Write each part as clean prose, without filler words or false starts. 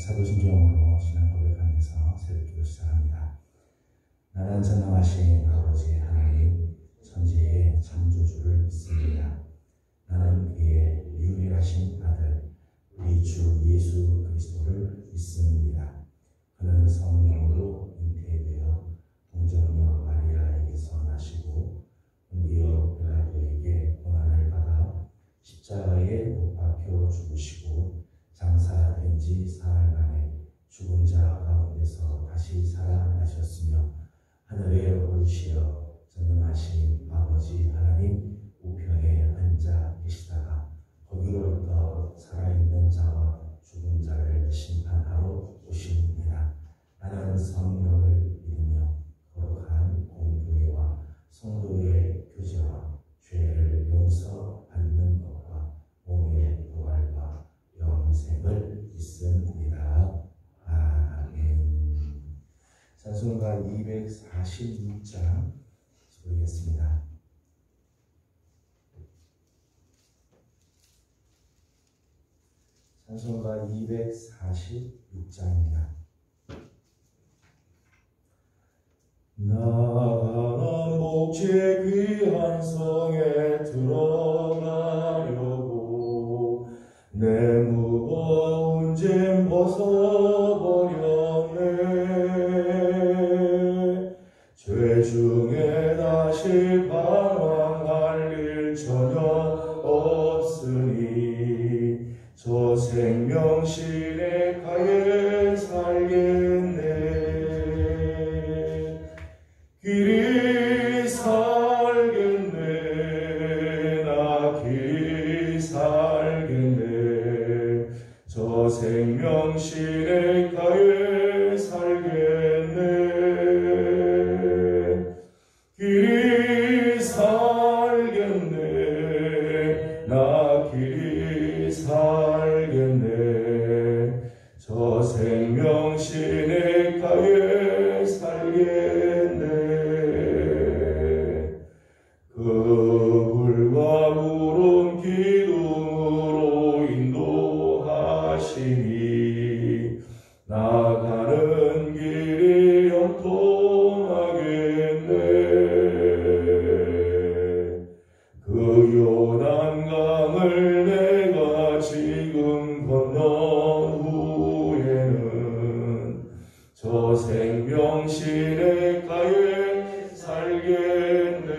사도신경으로 신앙 고백하면서 새벽기도 시작합니다. 나는 전능하신 아버지 하나님 천지의 창조주를 믿습니다. 나는 그의 유일하신 아들 우리 주 예수 그리스도를 믿습니다. 그는 성령으로 잉태되어 동정녀 마리아에게서 나시고 본디오 빌라도에게 고난을 받아 십자가에 못 박혀 죽으시고 장사된 지 사흘 만에 죽은 자 가운데서 다시 살아나셨으며 하늘에 오르시어 전능하신 아버지 하나님 우편에 앉아 계시다가 거기로부터 살아있는 자와 죽은 자를 심판하러 오시느니라. 나는 성령을 믿으며 거룩한 공교회와 성도의 교제와 죄를 용서받는 것과 몸의 부활과 영생을 믿습니다. 아멘. 찬송가 246장 부르겠습니다. 찬송가 246장입니다. 나는 목지의 귀한 성에 들어가려고 내 무거운 짐 벗어버렸네. 죄 중에 다시 방황할 일 전혀 없으니 저 생명실에 가에 살겠네. 길이 살겠네. 나 길이 살겠네. 저 생명실에 가에 살겠네. 길이 살겠네. 나 길이 살겠네. 저 생명신의 가에 살겠네. 그 불과 구름 기둥으로 인도하시니 나가는 길이 형통하겠네. 그 요단강을 내가 지금 건넌 후에는 저 생명신의 가에 살겠네.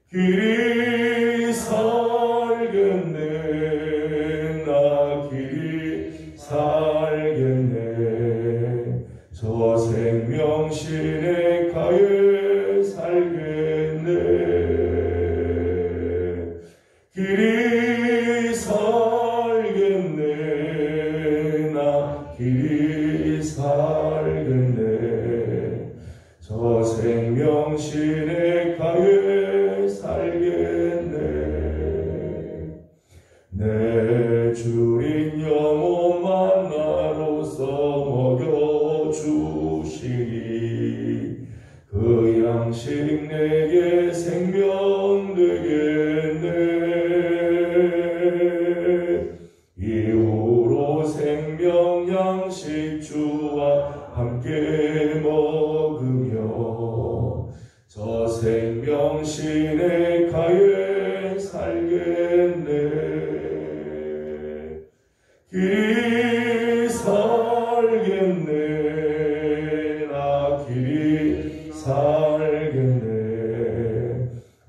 길이 살겠네. 나 길이 살겠네. 저 생명신의 가에 살겠네. 길이 살겠네. 나 길이 살겠네. 저 생명신의 가에 살겠네. 내 주린 영혼만 나로서 먹여주시니 그 양식 내게 생명 되겠네. 이후로 생명 양식 주와 함께 먹으며 저 생명신의 가에 살겠네. 길이 살겠네. 나 길이 살겠네.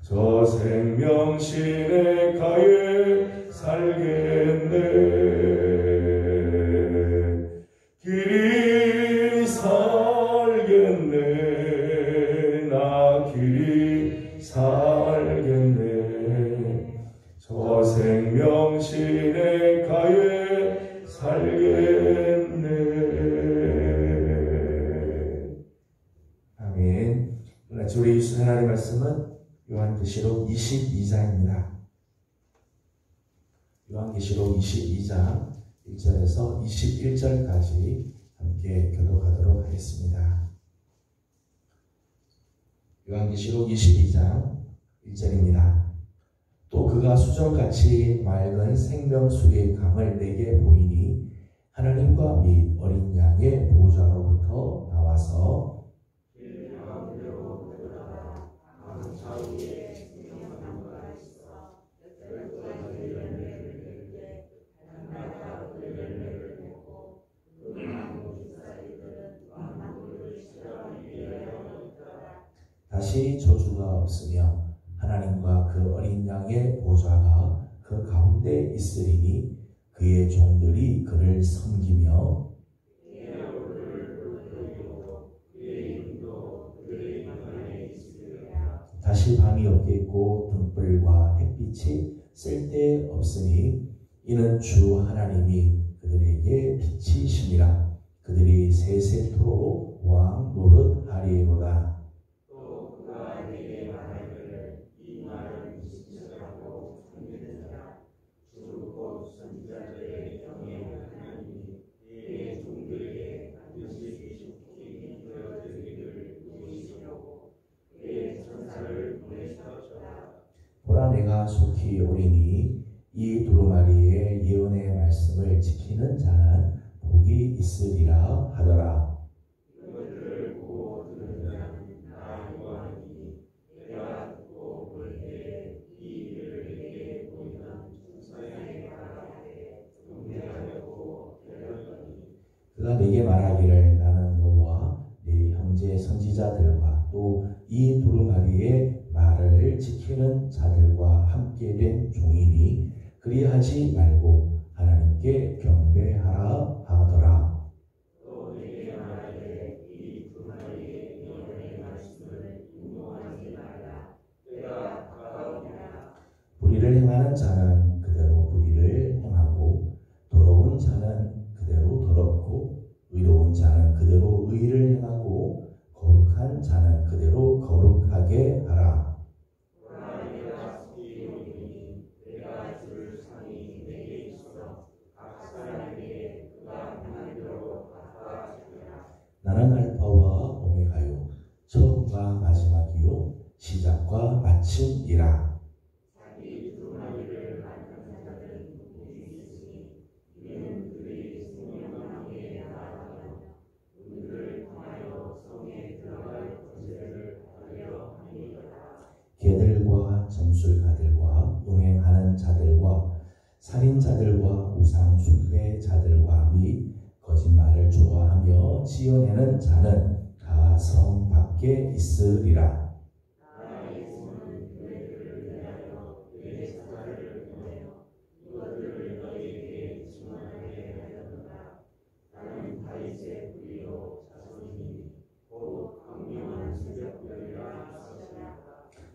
저 생명신의 가에 살겠네. 길이 살겠네. 나 길이 살겠네. 저 생명신의 가에 살겠네. 아멘. 오늘 우리 예수 하나님의 말씀은 요한계시록 22장입니다. 요한계시록 22장 1절에서 21절까지 함께 교독하도록 하겠습니다. 요한계시록 22장 1절입니다. 또 그가 수정같이 맑은 생명수의 강을 내게 보이니 하나님과 및 어린 양의 보좌로부터 나와서 다시 저주가 없으며 하나님과 그 어린 양의 보좌가 그 가운데 있으리니 그의 종들이 그를 섬기며 다시 밤이 없겠고 등불과 햇빛이 쓸데없으니 이는 주 하나님이 그들에게 빛이시니라. 그들이 세세토록 왕 노릇하리로다. 보라 내가 속히 오리니 이 두루마리의 예언의 말씀을 지키는 자는 복이 있으리라 하더라. 그가 내게 말하기를 나는 너와 네 형제 선지자들과 또 이 두루마리의 말을 지키는 자들과 함께 된 종이니 그리하지 말고 하나님께 경배하라 하더라. 또 내게 말하기를 이 두루마리의 예언의 말씀을 인용하지 말라. 때가 다가오리라. 불의를 행하는 자는 그대로 불의를 행하고 더러운 자는 그대로 더럽고 의로운 자는 그대로 의를 행하고 거룩한 자는 그대로 거룩하게 하라. 나는 알파와 오메가요 처음과 마지막이요 시작과 마침이라. 개들과 점술가들과 음행하는 자들과 살인자들과 우상 숭배자들과 및 거짓말을 좋아하며 지어내는 자는 다 성 밖에 있으리라.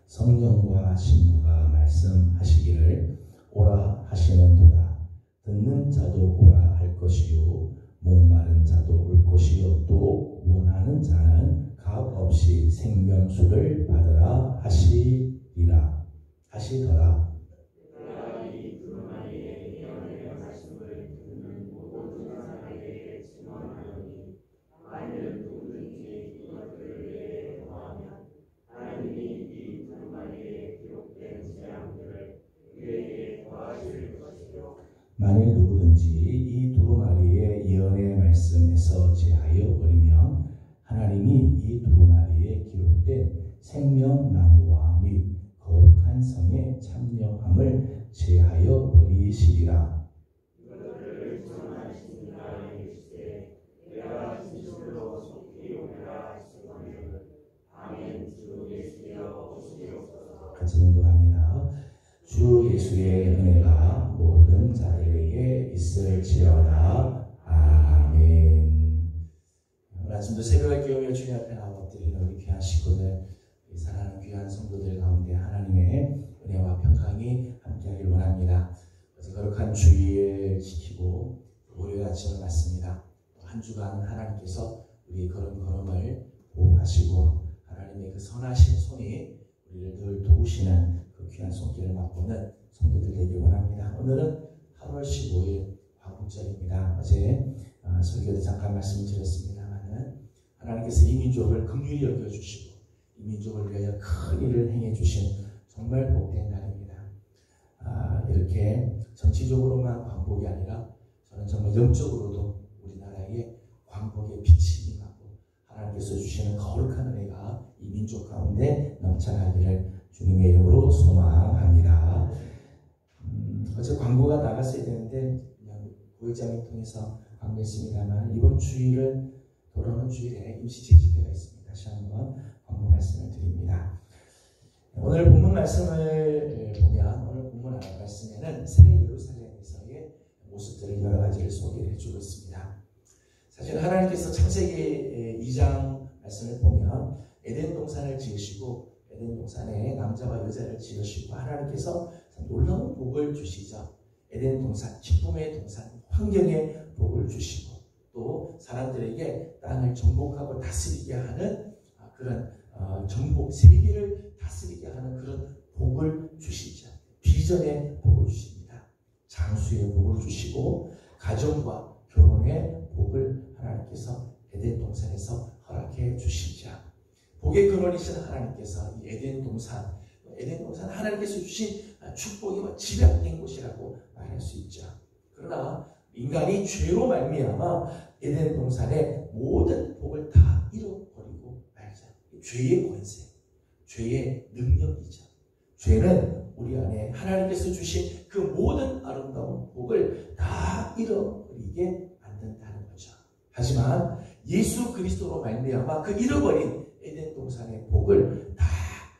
성령과 신부가 말씀하시기를 오라 하시는도다. 듣는 자도 오라 할 것이요 목마른 자도 올 것이요 또 원하는 자는 값 없이 생명수를 받으라 하시리라 하시더라. 만일 누구든지 이 두루마리의 예언의 말씀에서 제하여 버리면 하나님이 이 두루마리에 기록된 생명나무와 및 거룩한 성에 참여함을 제하여 버리시리라. 같이 공부합니다. 주 예수의 은혜가 모든 자들에게 있을지어다. 아멘. 오늘 아침도 새벽에 깨우며 주님 앞에 나와 엎드리는 우리 귀한 식구들, 우리 사랑하는 귀한 성도들 가운데 하나님의 은혜와 평강이 함께하길 원합니다. 어제 거룩한 주일을 지키고 월요일 아침을 맞습니다. 한 주간 하나님께서 우리 걸음걸음을 보호하시고 하나님의 그 선하신 손이 우리를 늘 도우시는 그 귀한 손길을 맛보는 성도들 되길 원합니다. 오늘은 8월 15일 화국절입니다. 어제 설교도 잠깐 말씀드렸습니다만 하나님께서 이 민족을 긍휼히 여겨주시고 이 민족을 위하여 큰 일을 행해주신 정말 복된 날입니다. 이렇게 정치적으로만 광복이 아니라 저는 정말 영적으로도 우리나라에 광복의 빛이 임하고 하나님께서 주시는 거룩한 은혜가 이 민족 가운데 넘쳐나기를 주님의 이름으로 소망합니다. 어제 광고가 나갔어야 되는데 그냥 부회장을 통해서 광고했습니다만 이번 주일은 돌아오는 주일에 임시 재집회가 있습니다. 다시 한번 광고 말씀을 드립니다. 오늘 본문 말씀을 보면 오늘 본문 말씀에는 새 예루살렘에서의 모습들을 여러 가지를 소개해 주고 있습니다. 사실 하나님께서 창세기 2장 말씀을 보면 에덴 동산을 지으시고 에덴 동산에 남자와 여자를 지으시고 하나님께서 놀라운 복을 주시죠. 에덴 동산, 기쁨의 동산, 환경에 복을 주시고 또 사람들에게 땅을 정복하고 다스리게 하는 그런 정복, 세계를 다스리게 하는 그런 복을 주시죠. 비전의 복을 주십니다. 장수의 복을 주시고 가정과 결혼의 복을 하나님께서 에덴 동산에서 허락해 주시죠. 복의 근원이신 하나님께서 이 에덴 동산 하나님께서 주신 축복이 집약된 곳이라고 말할 수 있죠. 그러나 인간이 죄로 말미암아 에덴 동산의 모든 복을 다 잃어버리고 말자. 죄의 권세, 죄의 능력이죠. 죄는 우리 안에 하나님께서 주신 그 모든 아름다운 복을 다 잃어버리게 만든다는 거죠. 하지만 예수 그리스도로 말미암아 그 잃어버린 에덴 동산의 복을 다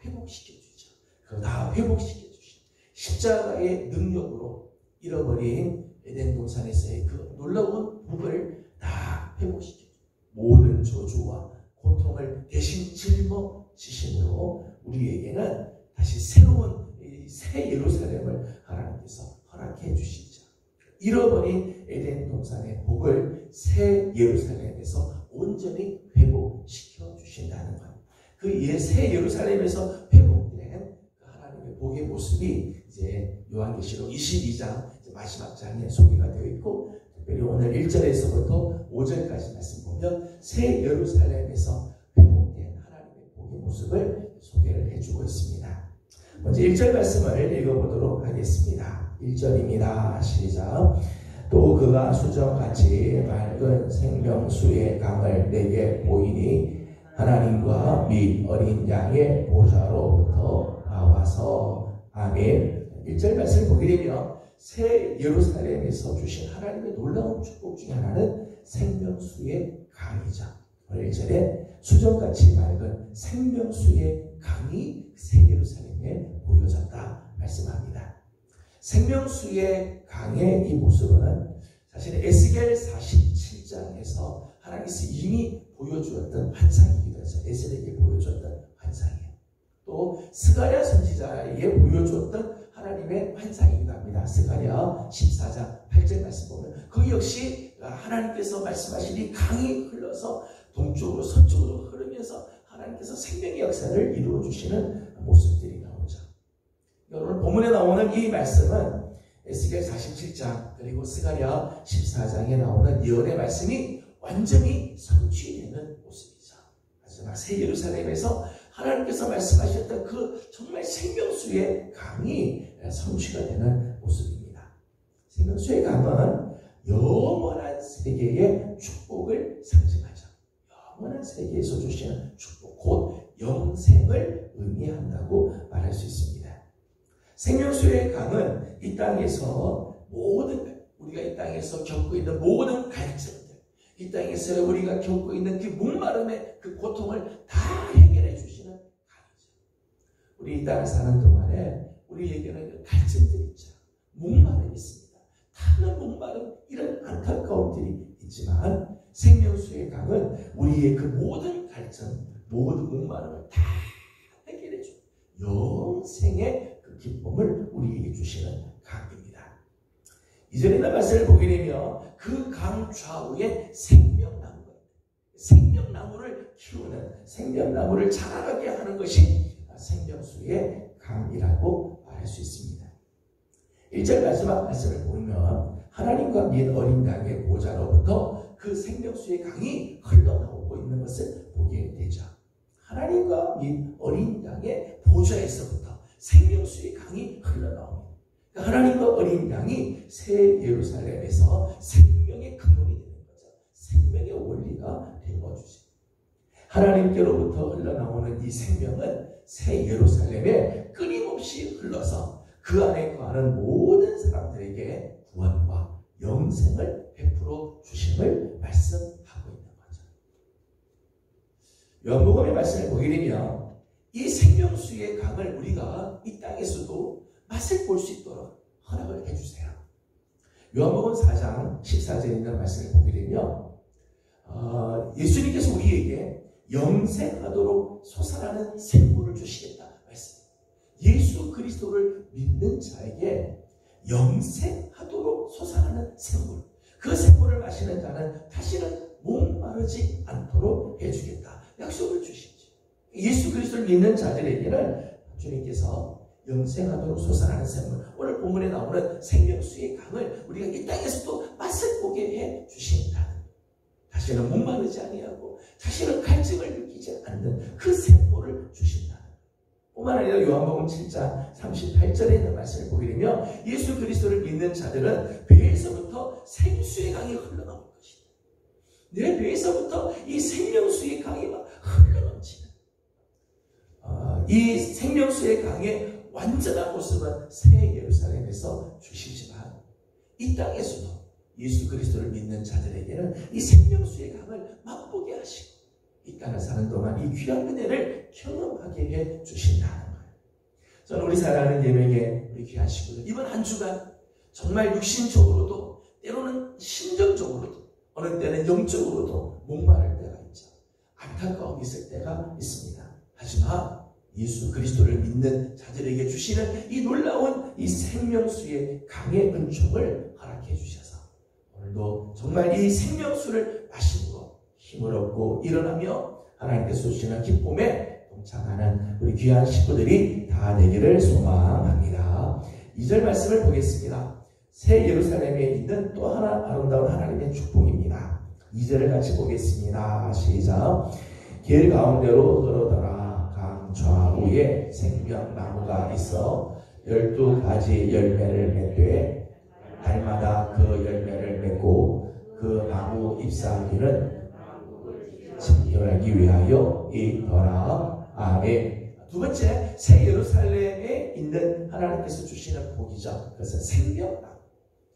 회복시켜 주죠. 그걸 다 회복시켜 주신 십자가의 능력으로 잃어버린 에덴 동산에서의 그 놀라운 복을 다 회복시켜 주죠. 모든 저주와 고통을 대신 짊어지심으로 우리에게는 다시 새로운 새 예루살렘을 하나님께서 허락해 주시죠. 잃어버린 에덴 동산의 복을 새 예루살렘에서 온전히 회복시켜 주신다는 것. 그 새 예루살렘에서 회복된 하나님의 복의 모습이 이제 요한계시록 22장 마지막 장에 소개가 되어 있고, 특별히 오늘 1절에서부터 5절까지 말씀 보면 새 예루살렘에서 회복된 하나님의 복의 모습을 소개를 해주고 있습니다. 먼저 1절 말씀을 읽어보도록 하겠습니다. 1절입니다. 시작. 또 그가 수정같이 맑은 생명수의 강을 내게 보이니 하나님과 및 어린 양의 보좌로부터 나와서. 아멘. 1절 말씀을 보게 되면 새 예루살렘에서 주신 하나님의 놀라운 축복 중에 하나는 생명수의 강이죠. 오늘 1절에 수정같이 맑은 생명수의 강이 새 예루살렘에 보여졌다 말씀합니다. 생명수의 강의 이 모습은 사실 에스겔 47장에서 하나님께서 이미 보여주었던 환상이기도 하죠. 에스겔에게 보여주었던 환상이에요. 또 스가랴 선지자에게 보여주었던 하나님의 환상이기도 합니다. 스가랴 14장 8절 말씀 보면 그 역시 하나님께서 말씀하신 이 강이 흘러서 동쪽으로 서쪽으로 흐르면서 하나님께서 생명의 역사를 이루어 주시는 모습들이 나오죠. 오늘 본문에 나오는 이 말씀은 에스겔 47장 그리고 스가랴 14장에 나오는 예언의 말씀이 완전히 성취되는 모습이죠. 마지막 새 예루살렘에서 하나님께서 말씀하셨던 그 정말 생명수의 강이 성취가 되는 모습입니다. 생명수의 강은 영원한 세계의 축복을 상징하죠. 영원한 세계에서 주시는 축복, 곧 영생을 의미한다고 말할 수 있습니다. 생명수의 강은 이 땅에서 우리가 이 땅에서 겪고 있는 모든 갈증들, 이 땅에서 우리가 겪고 있는 그 목마름의 그 고통을 다 해결해 주시는 강이죠. 우리 이 땅에 사는 동안에 우리에게는 갈증들이 있죠. 목마름이 있습니다. 타는 목마름, 이런 안타까운 일이 있지만 생명수의 강은 우리의 그 모든 갈증, 모든 목마름을 다 해결해 주는 영생의 그 기쁨을 우리에게 주시는 강입니다. 이전에 나 말씀을 보게 되면 그 강 좌우에 생명나무를 키우는, 생명나무를 자라게 하는 것이 생명수의 강이라고 말할 수 있습니다. 1절 마지막 말씀을 보면 하나님과 및 어린 양의 보좌로부터 그 생명수의 강이 흘러나오고 있는 것을 보게 되죠. 하나님과 및 어린 양의 보좌에서부터 생명수의 강이 흘러나옵니다. 하나님과 어린 양이 새 예루살렘에서 생명의 근원이 되는 거죠. 생명의 원리가 되어주지. 하나님께로부터 흘러나오는 이 생명은 새 예루살렘에 끊임없이 흘러서 그 안에 거하는 모든 사람들에게 구원과 영생을 베풀어 주심을 말씀하고 있는 거죠. 요한복음의 말씀을 보게 되면 이 생명수의 강을 우리가 이 땅에서도 맛을 볼 수 있도록 허락을 해주세요. 요한복음 4장 14절에 있는 말씀을 보게 되면 예수님께서 우리에게 영생하도록 솟아나는 생물을 주시겠다 말씀. 예수 그리스도를 믿는 자에게 영생하도록 솟아나는 생물, 그 생물을 마시는 자는 다시는 목마르지 않도록 해주겠다 약속을 주시죠. 예수 그리스도를 믿는 자들에게는 주님께서 영생하도록 솟아나는 생물, 오늘 본문에 나오는 생명수의 강을 우리가 이 땅에서도 맛을 보게 해 주신다는, 다시는 목마르지 아니하고 다시는 갈증을 느끼지 않는 그 생물을 주신다는. 뿐만 아니라 요한복음 7장 38절에 있는 말씀을 보게 되면 예수 그리스도를 믿는 자들은 배에서부터 생수의 강이 흘러나올 것이다. 내 배에서부터 이 생명수의 강이 막 흘러넘치는, 이 생명수의 강의 완전한 모습은 새 예루살렘에서 주시지만 이 땅에서도 예수 그리스도를 믿는 자들에게는 이 생명수의 강을 맛보게 하시고 이 땅을 사는 동안 이 귀한 은혜를 경험하게 해 주신다는 거예요. 저는 우리 사랑하는 예명의 우리 귀한 식구들, 이번 한 주간 정말 육신적으로도 때로는 심정적으로도 어느 때는 영적으로도 목마를 때가 있죠. 안타까움이 있을 때가 있습니다. 하지만 예수 그리스도를 믿는 자들에게 주시는 이 놀라운 이 생명수의 강의 은총을 허락해 주셔서 오늘도 정말 이 생명수를 마시고 힘을 얻고 일어나며 하나님께서 주시는 기쁨에 동참하는 우리 귀한 식구들이 다 되기를 소망합니다. 2절 말씀을 보겠습니다. 새 예루살렘에 있는 또 하나 아름다운 하나님의 축복입니다. 2절을 같이 보겠습니다. 시작. 길 가운데로 흐르더라. 좌우에 생명나무가 있어 12가지 열매를 맺되 달마다 그 열매를 맺고 그 나무 잎사귀는 진열하기 위하여 있더라. 아멘. 두 번째, 새 예루살렘에 있는 하나님께서 주시는 복이죠. 그것은 생명나무.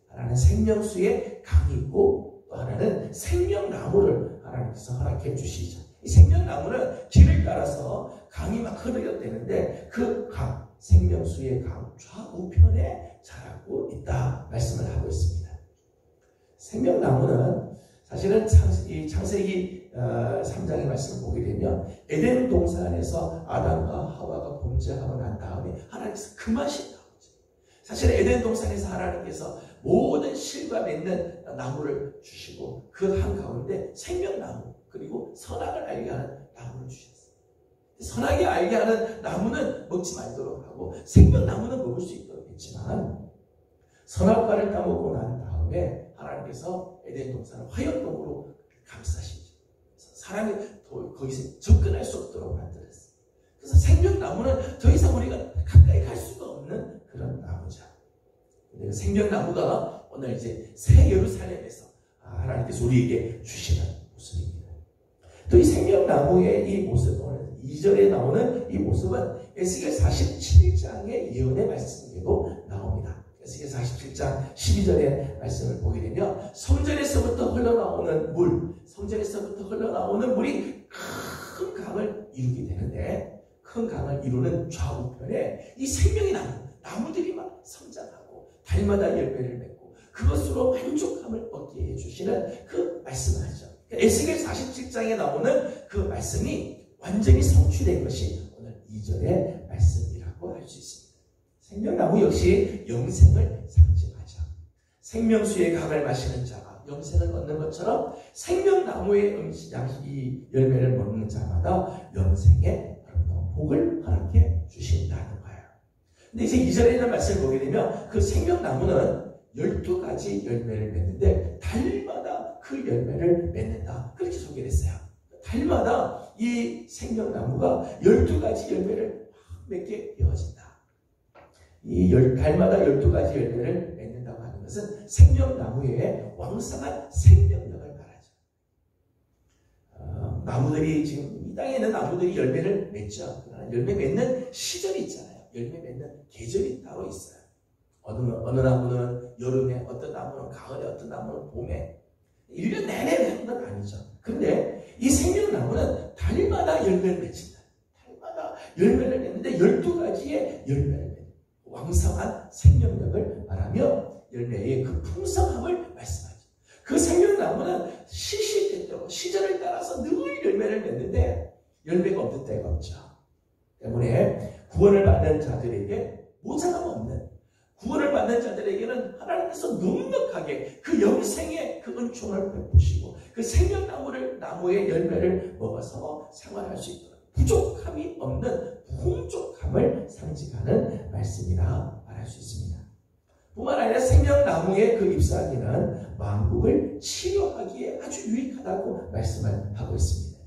하나는 생명수의 강이 있고 또 하나는 생명나무를 하나님께서 허락해 주시죠. 이 생명나무는 길을 따라서 강이 막 흐르게 그 강, 생명수의 강 좌우편에 자라고 있다 말씀을 하고 있습니다. 생명나무는 사실은 창세기 3장의 말씀을 보게 되면 에덴 동산에서 아담과 하와가 범죄하고 난 다음에 하나님께서 그 맛이 나오죠. 사실 에덴 동산에서 하나님께서 모든 실과 맺는 나무를 주시고 그 한가운데 생명나무 그리고 선악을 알게 하는 나무를 주셨어요. 선악을 알게 하는 나무는 먹지 말도록 하고 생명나무는 먹을 수 있도록 했지만 선악과를 따먹고 난 다음에 하나님께서 에덴 동산을 화염동으로 감싸시죠. 사람이 거기서 접근할 수 없도록 만들었어요. 그래서 생명나무는 더 이상 우리가 가까이 갈 수가 없는 그런 나무죠. 근데 생명나무가 오늘 이제 새 예루살렘에서 하나님께서 우리에게 주시는 모습입니다. 또 이 생명나무의 이 모습, 오늘 2절에 나오는 이 모습은 에스겔 47장의 예언의 말씀에도 나옵니다. 에스겔 47장 12절의 말씀을 보게 되면 성전에서부터 흘러나오는 물이 큰 강을 이루게 되는데 큰 강을 이루는 좌우편에 이 생명의 나무들이 막 성장하고 달마다 열매를 맺고 그것으로 만족함을 얻게 해주시는 그 말씀을 하죠. 에스겔 47장에 나오는 그 말씀이 완전히 성취된 것이 오늘 2절의 말씀이라고 할 수 있습니다. 생명나무 역시 영생을 상징하죠. 생명수의 강을 마시는 자가 영생을 얻는 것처럼 생명나무의 이 열매를 먹는 자마다 영생의 아름다운 복을 허락해 주신다는 거예요. 근데 이제 2절에 있는 말씀을 보게 되면 그 생명나무는 12가지 열매를 맺는데 달마다 그 열매를 맺는다. 그렇게 소개를 했어요. 달마다 이 생명나무가 12가지 열매를 맺게 되어진다. 이 달마다 12가지 열매를 맺는다고 하는 것은 생명나무의 왕성한 생명력을 말하죠. 나무들이 지금 이 땅에 있는 나무들이 열매를 맺죠. 열매 맺는 시절이 있잖아요. 열매 맺는 계절이 따로 있어요. 어느 나무는 여름에, 어떤 나무는 가을에, 어떤 나무는 봄에. 1년 내내 맺는 건 아니죠. 근데 이 생명나무는 달마다 열매를 맺힌다. 달마다 열매를 맺는데 12가지의 열매를 맺는 왕성한 생명력을 말하며 열매의 그 풍성함을 말씀하죠. 그 생명나무는 시시때때로 시절을 따라서 늘 열매를 맺는데 열매가 없는 때가 없죠. 때문에 구원을 받는 자들에게 모자람 없는, 구원을 받는 자들에게는 하나님께서 넉넉하게 그 영생의 그 은총을 베푸시고 그 생명나무의 열매를 먹어서 생활할 수 있도록 부족함이 없는 풍족함을 상징하는 말씀이라 말할 수 있습니다. 뿐만 아니라 생명나무의 그 잎사귀는 만국을 치료하기에 아주 유익하다고 말씀을 하고 있습니다.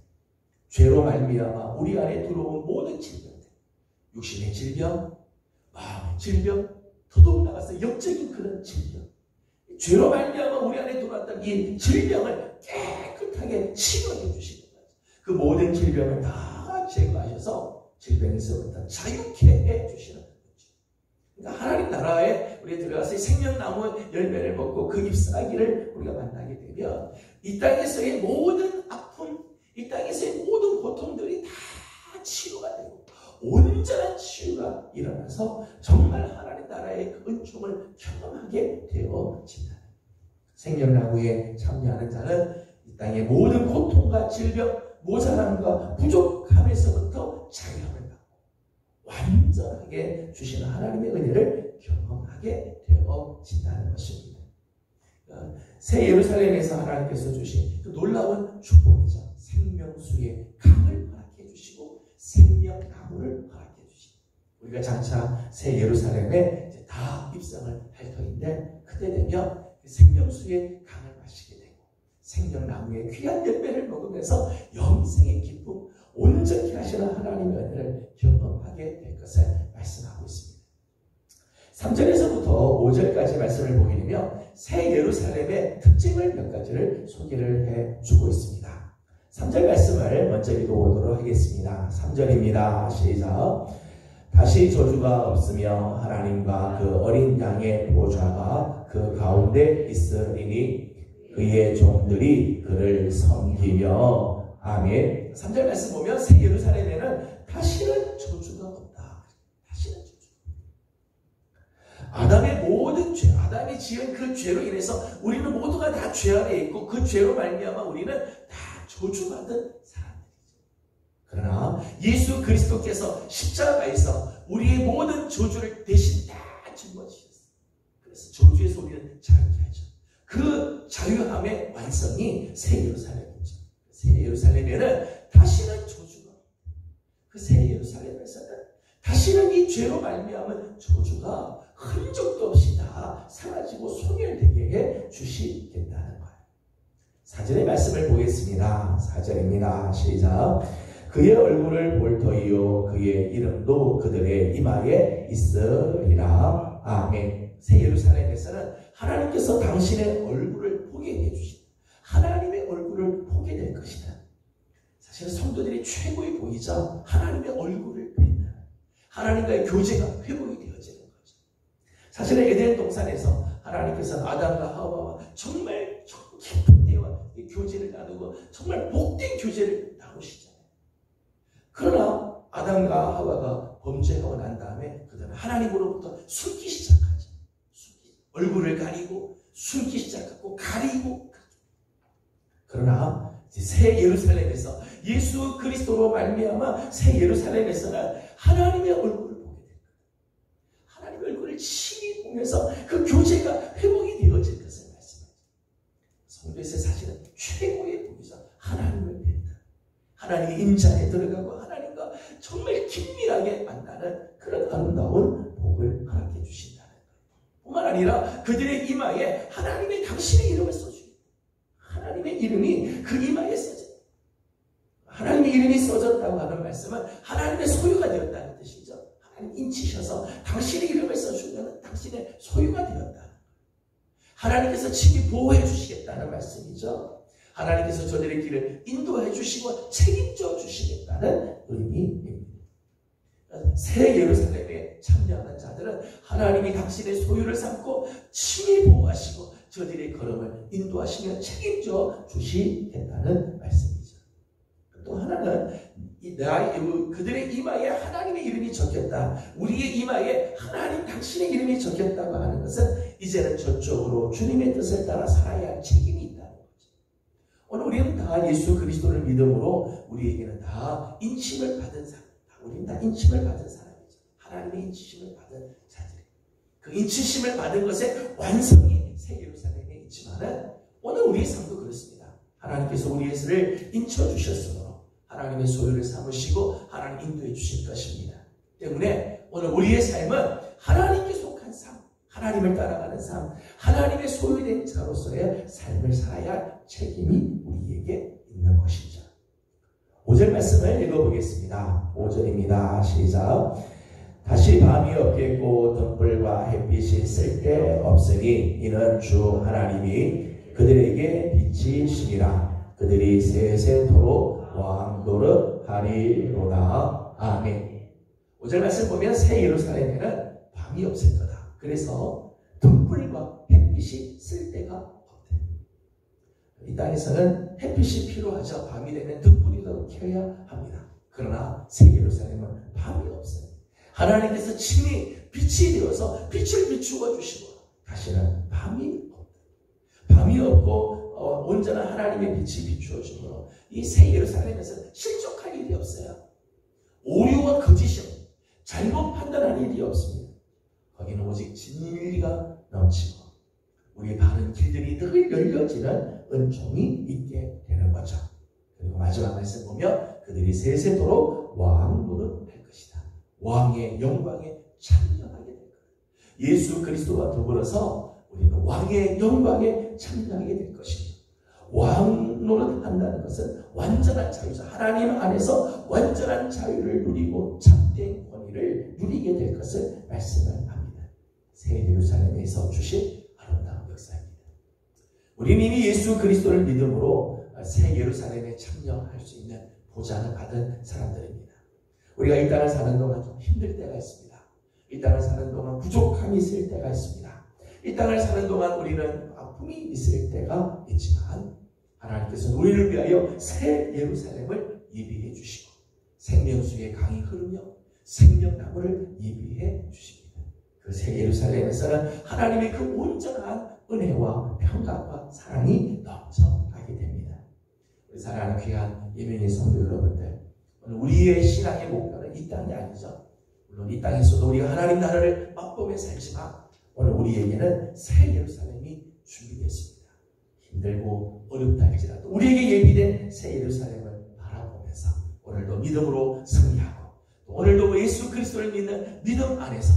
죄로 말미암아 우리 안에 들어온 모든 질병들, 육신의 질병, 마음의 질병, 더더욱 나가서 영적인 그런 질병, 죄로 말미암아 우리 안에 들어왔던 이 질병을 깨끗하게 치료해 주시는 거죠. 그 모든 질병을 다 제거하셔서 질병에서부터 자유케 해 주시는 거죠. 그러니까 하나님 나라에 우리가 들어가서 생명나무 열매를 먹고 그 잎사귀를 우리가 만나게 되면 이 땅에서의 모든 아픔, 이 땅에서의 모든 고통들이 다 치료가 되고 온전한 치유가 일어나서 정말 하나님 나라의 그 은총을 경험하게 되어진다. 생명나무에 참여하는 자는 이 땅의 모든 고통과 질병, 모자람과 부족함에서부터 자유함을 받고 완전하게 주시는 하나님의 은혜를 경험하게 되어진다는 것입니다. 새 예루살렘에서 하나님께서 주신 그 놀라운 축복이죠. 생명수의 강을 허락해 주시고 생명나무를 허락해 주시고 우리가 장차 새 예루살렘에 이제 다 입성을 할 터인데 그때 되면 그 생명수의 강을 마시게 되고 생명나무의 귀한 열매를 먹으면서 영생의 기쁨, 온전히 하시는 하나님의 은혜를 경험하게 될 것을 말씀하고 있습니다. 3절에서부터 5절까지 말씀을 보게 되면 새 예루살렘의 특징을 몇 가지를 소개를 해주고 있습니다. 3절 말씀을 먼저 읽어보도록 하겠습니다. 3절입니다. 시작. 다시 저주가 없으며 하나님과 그 어린 양의 보좌가 그 가운데 있으리니 그의 종들이 그를 섬기며 아멘. 3절 말씀 보면 새 예루살렘에는 다시는 저주가 없다. 다시는 저주가 없다. 아담의 모든 죄, 아담이 지은 그 죄로 인해서 우리는 모두가 다 죄 안에 있고 그 죄로 말미암아 우리는 다 저주받은 사람들이죠. 그러나 예수 그리스도께서 십자가에서 우리의 모든 저주를 대신 다 짊어지셨어요. 그래서 저주에서 우리는 자유케 하죠. 그 자유함의 완성이 새 예루살렘이죠. 새 예루살렘에는 다시는 저주가 없다. 그 새 예루살렘에서는 다시는 이 죄로 말미암은 저주가 흔적도 없이 다 사라지고 소멸되게 해 주시겠다는 거예요. 4절의 말씀을 보겠습니다. 4절입니다. 시작. 그의 얼굴을 볼 터이요 그의 이름도 그들의 이마에 있으리라. 아멘. 새 예루살렘에서는 하나님께서 당신의 얼굴을 보게 해주신다. 하나님의 얼굴을 보게 될 것이다. 사실 성도들이 최고의 복이죠. 하나님의 얼굴을 뵙는, 하나님과의 교제가 회복이 되어지는 거죠. 사실은 에덴 동산에서 하나님께서는 아담과 하와와 정말 깊은 때와 교제를 나누고 정말 복된 교제를 나누시잖아요. 그러나 아담과 하와가 범죄하고 난 다음에 그들은 하나님으로부터 숨기 시작하죠. 얼굴을 가리고 숨기 시작하고 가리고. 그러나 새 예루살렘에서 예수 그리스도로 말미암아 새 예루살렘에서는 하나님의 얼굴을 보게 됩니다. 하나님의 얼굴을 친히 보면서 그 교제가 회복이 되어질 것을 말씀합니다. 성도에서 사실은 최고의 복이죠. 하나님을 뵙다. 하나님의 임재에 들어가고 하나님과 정말 긴밀하게 만나는 그런 아름다운 복을 허락해 주신다는 거예요. 뿐만 아니라 그들의 이마에 하나님의 당신의 이름을 써주고 하나님의 이름이 그 이마에 써져. 하나님의 이름이 써졌다고 하는 말씀은 하나님의 소유가 되었다는 뜻이죠. 하나님 인치셔서 당신의 이름을 써주면 당신의 소유가 되었다. 하나님께서 친히 보호해 주시겠다는 말씀이죠. 하나님께서 저들의 길을 인도해 주시고 책임져 주시겠다는 의미입니다. 새 예루살렘에 참여하는 자들은 하나님이 당신의 소유를 삼고 친히 보호하시고 저들의 걸음을 인도하시며 책임져 주시겠다는 말씀이죠. 또 하나는 그들의 이마에 하나님의 이름이 적혔다. 우리의 이마에 하나님 당신의 이름이 적혔다고 하는 것은 이제는 저쪽으로 주님의 뜻을 따라 살아야 할 책임이 있다는 거죠. 오늘 우리는 다 예수 그리스도를 믿음으로 우리에게는 다 인침을 받은 사람, 우리는 다 인침을 받은 사람이죠. 하나님의 인치심을 받은 자들이에요. 그 인치심을 받은 것의 완성이 새 예루살렘에 있지만은 오늘 우리의 삶도 그렇습니다. 하나님께서 우리의 삶을 인쳐주셨으므로 하나님의 소유를 삼으시고 하나님 인도해 주실 것입니다. 때문에 오늘 우리의 삶은 하나님께 속한 삶, 하나님을 따라가는 삶, 하나님의 소유된 자로서의 삶을 살아야 할 책임이 우리에게 있는 것이죠. 5절 말씀을 읽어보겠습니다. 5절입니다. 시작. 다시 밤이 없겠고 등불과 햇빛이 쓸데없으니 이는 주 하나님이 그들에게 빛이시니라. 그들이 세세토록 왕노릇하리로다. 아멘. 5절 말씀 보면 새 예루살렘에는 밤이 없을 거다. 그래서 등불과 햇빛이 쓸데가 없대. 이 땅에서는 햇빛이 필요하죠. 밤이 되면 등불이라도 켜야 합니다. 그러나 새 예루살렘은 밤이 없어요. 하나님께서 친히 빛이 되어서 빛을 비추어 주시고 다시는 밤이 없다. 밤이 없고 온전한 하나님의 빛이 비추어지므로 이 새 예루살렘에서 실족할 일이 없어요. 오류와 거짓이 잘못 판단할 일이 없습니다. 거기는 오직 진리가 넘치고 우리의 바른 길들이 늘 열려지는 은총이 있게 되는 거죠. 그리고 마지막 말씀 보면 그들이 세세토록 왕노릇할 것이다. 왕의 영광에 참여하게 될 거예요. 예수 그리스도와 더불어서 우리는 왕의 영광에 참여하게 될 것입니다. 왕노릇 한다는 것은 완전한 자유죠. 하나님 안에서 완전한 자유를 누리고 참된 권위를 누리게 될 것을 말씀을 합니다. 새 예루살렘에서 주신 아름다운 역사입니다. 우리는 이미 예수 그리스도를 믿음으로 새 예루살렘에 참여할 수 있는 보장을 받은 사람들입니다. 우리가 이 땅을 사는 동안 좀 힘들 때가 있습니다. 이 땅을 사는 동안 부족함이 있을 때가 있습니다. 이 땅을 사는 동안 우리는 아픔이 있을 때가 있지만 하나님께서는 우리를 위하여 새 예루살렘을 예비해 주시고 생명수의 강이 흐르며 생명나무를 예비해 주십니다. 그 새 예루살렘에서는 하나님의 그 온전한 은혜와 평강과 사랑이 넘쳐나게 됩니다. 우리 사랑하는 귀한 예명의 성도 여러분들, 오늘 우리의 신앙의 목표는 이 땅이 아니죠. 물론 이 땅에서도 우리가 하나님 나라를 맛보며 살지만 오늘 우리에게는 새 예루살렘이 준비되었습니다. 힘들고 어렵다 할지라도 우리에게 예비된 새 예루살렘을 바라보면서 오늘도 믿음으로 승리하고 또 오늘도 예수 그리스도를 믿는 믿음 안에서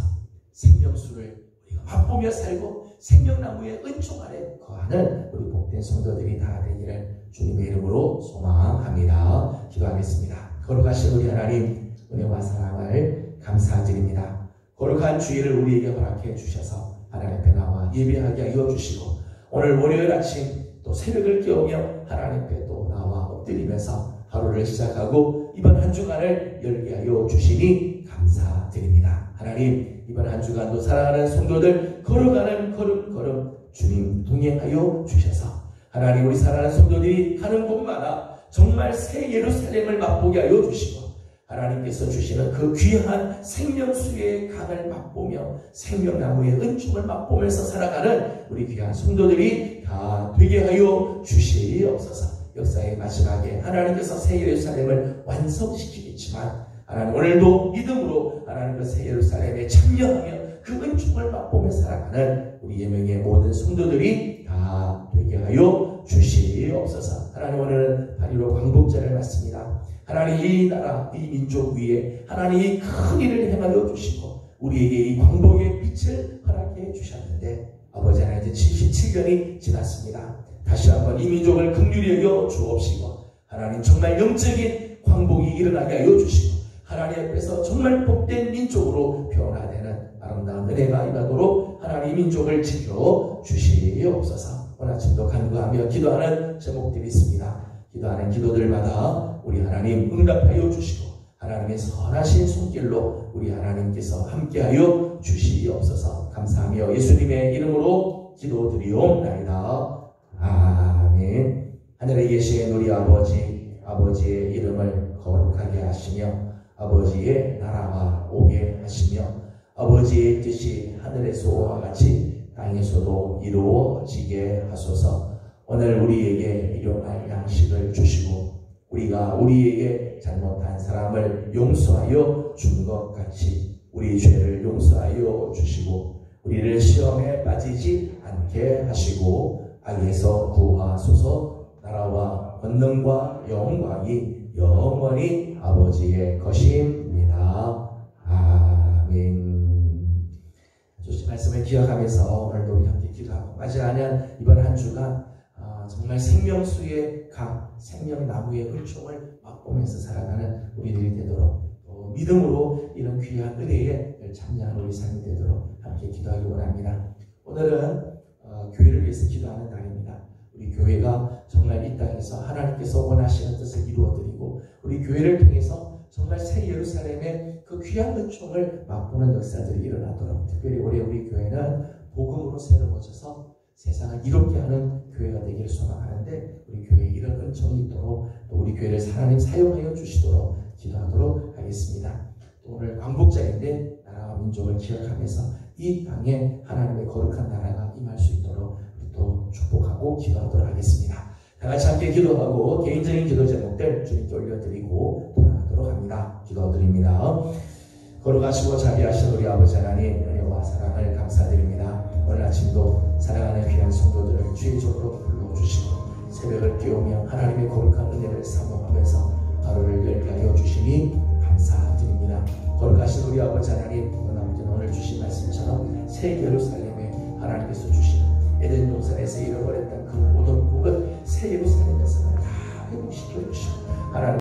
생명수를 우리가 맛보며 살고 생명나무의 은총 아래 거하는 우리 복된 성도들이 다 되기를 주님의 이름으로 소망합니다. 기도하겠습니다. 거룩하신 우리 하나님, 은혜와 사랑을 감사드립니다. 거룩한 주일을 우리에게 허락해 주셔서 하나님 앞에 나와 예배하게 하여 주시고 오늘 월요일 아침 또 새벽을 깨우며 하나님 앞에 또 나와 엎드리면서 하루를 시작하고 이번 한 주간을 열게 하여 주시니 감사드립니다. 하나님, 이번 한 주간도 사랑하는 성도들 걸어가는 걸음걸음 주님 동행하여 주셔서 하나님, 우리 사랑하는 성도들이 가는 곳마다 정말 새 예루살렘을 맛보게 하여 주시고 하나님께서 주시는 그 귀한 생명수의 강을 맛보며 생명나무의 은총을 맛보면서 살아가는 우리 귀한 성도들이 다 되게 하여 주시옵소서. 역사의 마지막에 하나님께서 새 예루살렘을 완성시키겠지만 하나님, 오늘도 믿음으로 하나님 그 새 예루살렘에 참여하며 그 은총을 맛보며 살아가는 우리 예명의 모든 성도들이 다 되게 하여 주시옵소서. 하나님, 오늘은 8.15 광복절을 맞습니다. 하나님, 이 나라, 이 민족 위에 하나님 이 큰 일을 행하여 주시고 우리에게 이 광복의 빛을 허락해 주셨는데 아버지 하나님, 이제 77년이 지났습니다. 다시 한번 이 민족을 긍휼히 여겨 주옵시고 하나님, 정말 영적인 광복이 일어나게 하여 주시고 하나님 앞에서 정말 복된 민족으로 변화되는 아름다운 은혜가 임하도록 하나님 민족을 지켜 주시옵소서. 오늘 아침도 간구하며 기도하는 제목들이 있습니다. 기도하는 기도들마다 우리 하나님 응답하여 주시고 하나님의 선하신 손길로 우리 하나님께서 함께하여 주시옵소서. 감사하며 예수님의 이름으로 기도드리옵나이다. 아멘. 하늘에 계신 우리 아버지, 아버지의 이름을 거룩하게 하시며 아버지의 나라가 오게 하시며 아버지의 뜻이 하늘에서와 같이 땅에서도 이루어지게 하소서. 오늘 우리에게 일용할 양식을 주시고 우리가 우리에게 잘못한 사람을 용서하여 준 것 같이 우리 죄를 용서하여 주시고 우리를 시험에 빠지지 않게 하시고 악에서 구하소서. 나라와 권능과 영광이 영원히 아버지의 것입니다. 아멘. 주신 말씀을 기억하면서 오늘도 우리 함께 기도하고 맞이하는 이번 한 주간 정말 생명수의 강, 생명나무의 흙총을 맛보면서 살아가는 우리들이 되도록 또 믿음으로 이런 귀한 은혜에 참여하는 우리 삶이 되도록 함께 기도하기 원합니다. 오늘은 교회를 위해서 기도하는 날입니다. 우리 교회가 정말 이 땅에서 하나님께서 원하시는 뜻을 이루어드리고 우리 교회를 통해서 정말 새 예루살렘의 그 귀한 은총을 맛보는 역사들이 일어나도록 특별히 올해 우리 교회는 복음으로 새로워져서 세상을 이롭게 하는 교회가 되기를 소망하는데 우리 교회에 이런 은총이 있도록 또 우리 교회를 하나님 사용하여 주시도록 기도하도록 하겠습니다. 또 오늘 광복절인데 나라와 민족을 기억하면서 이 땅에 하나님의 거룩한 나라가 임할 수 있도록 우리 또 축복하고 기도하도록 하겠습니다. 다 같이 함께 기도하고 개인적인 기도 제목들 주님께 올려드리고 돌아가도록 합니다. 기도드립니다. 거룩하시고 자비하신 우리 아버지 하나님 은혜와 사랑을 감사드립니다. 오늘 아침도 사랑하는 귀한 성도들을 주의적으로 불러주시고 새벽을 깨우며 하나님의 거룩한 은혜를 사모하면서 하루를 열게 하여 주시니 감사드립니다. 거룩하신 우리 아버지 하나님 오늘 주신 말씀처럼 새 예루살렘에 하나님께서 주신 에덴 동산에서 잃어버렸던 그 모든 복을 새 예루살렘에서 다 회복시켜 주시고 하나님